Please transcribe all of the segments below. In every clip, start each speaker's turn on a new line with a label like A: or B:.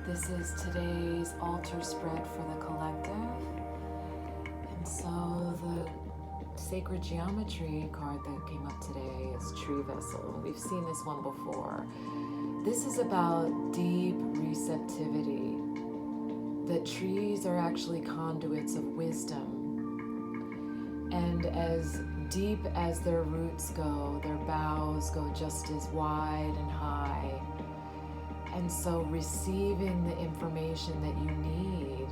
A: This is today's altar spread for the collective. And so the sacred geometry card that came up today is tree vessel. We've seen this one before. This is about deep receptivity, that trees are actually conduits of wisdom. And as deep as their roots go, their boughs go just as wide and high. And so receiving the information that you need,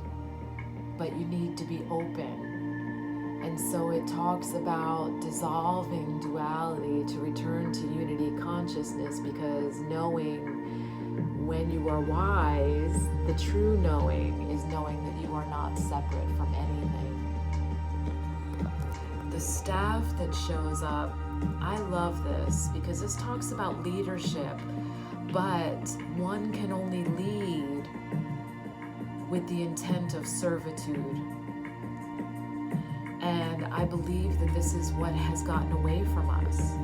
A: but you need to be open. And so it talks about dissolving duality to return to unity consciousness, because knowing when you are wise, the true knowing is knowing that you are not separate from anything. The staff that shows up, I love this because this talks about leadership. But one can only lead with the intent of servitude. And I believe that this is what has gotten away from us.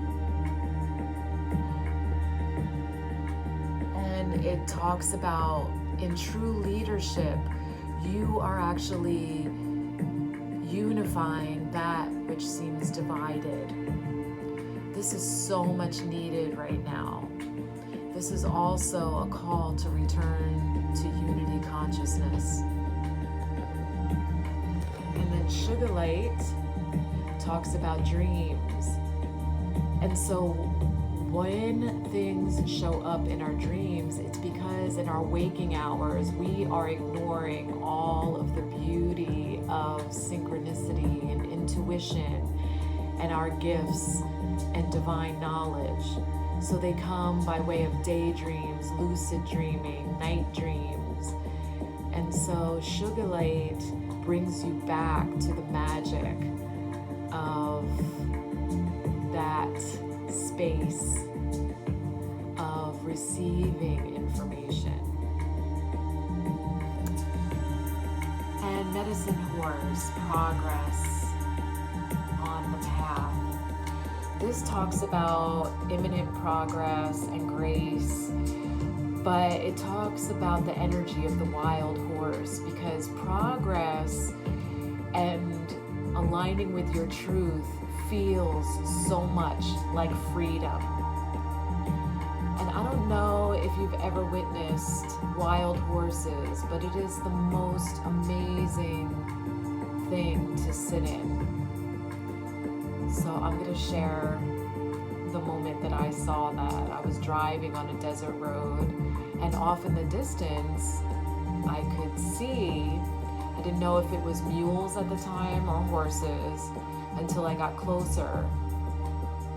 A: And it talks about in true leadership, you are actually unifying that which seems divided. This is so much needed right now. This is also a call to return to unity consciousness. And then Sugar Light talks about dreams. And so when things show up in our dreams, it's because in our waking hours, we are ignoring all of the beauty of synchronicity and intuition and our gifts and divine knowledge. So they come by way of daydreams, lucid dreaming, night dreams. And so Sugar Light brings you back to the magic of that space of receiving information. And Medicine Horse, progress on the path. This talks about imminent progress and grace, but it talks about the energy of the wild horse, because progress and aligning with your truth feels so much like freedom. And I don't know if you've ever witnessed wild horses, but it is the most amazing thing to sit in. So I'm going to share the moment that I saw that. I was driving on a desert road, and off in the distance, I could see, I didn't know if it was mules at the time or horses until I got closer.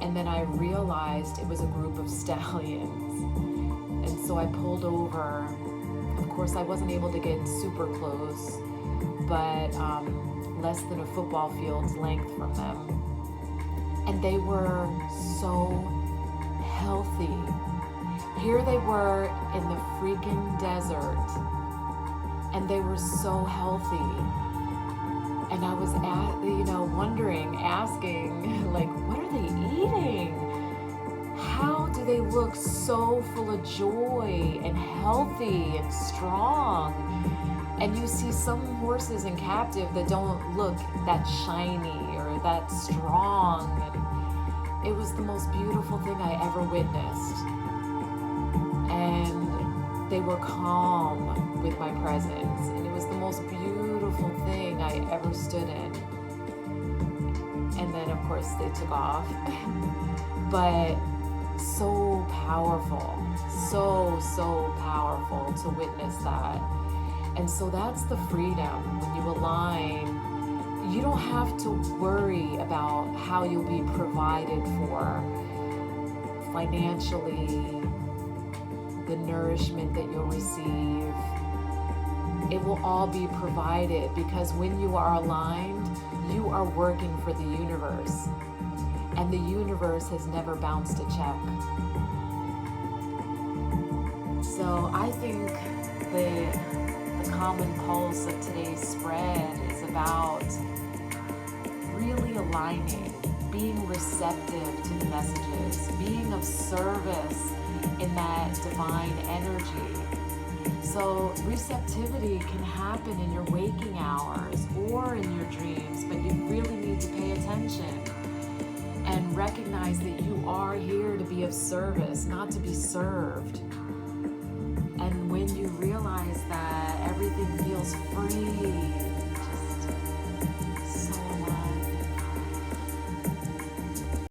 A: And then I realized it was a group of stallions. And so I pulled over. Of course, I wasn't able to get super close, but less than a football field's length from them. And they were so healthy. Here they were in the freaking desert, and they were so healthy. And I was wondering, asking, like, what are they eating? How do they look so full of joy and healthy and strong? And you see some horses in captive that don't look that shiny or that strong. And it was the most beautiful thing I ever witnessed. And they were calm with my presence. And it was the most beautiful thing I ever stood in. And then, of course, they took off. But so powerful, so powerful to witness that. And so that's the freedom. When you align, you don't have to worry about how you'll be provided for financially, the nourishment that you'll receive. It will all be provided, because when you are aligned, you are working for the universe. And the universe has never bounced a check. So I think the common pulse of today's spread is about really aligning, being receptive to the messages, being of service in that divine energy, So receptivity can happen in your waking hours or in your dreams, but you really need to pay attention and recognize that you are here to be of service, not to be served. And when you realize that, everything feels free.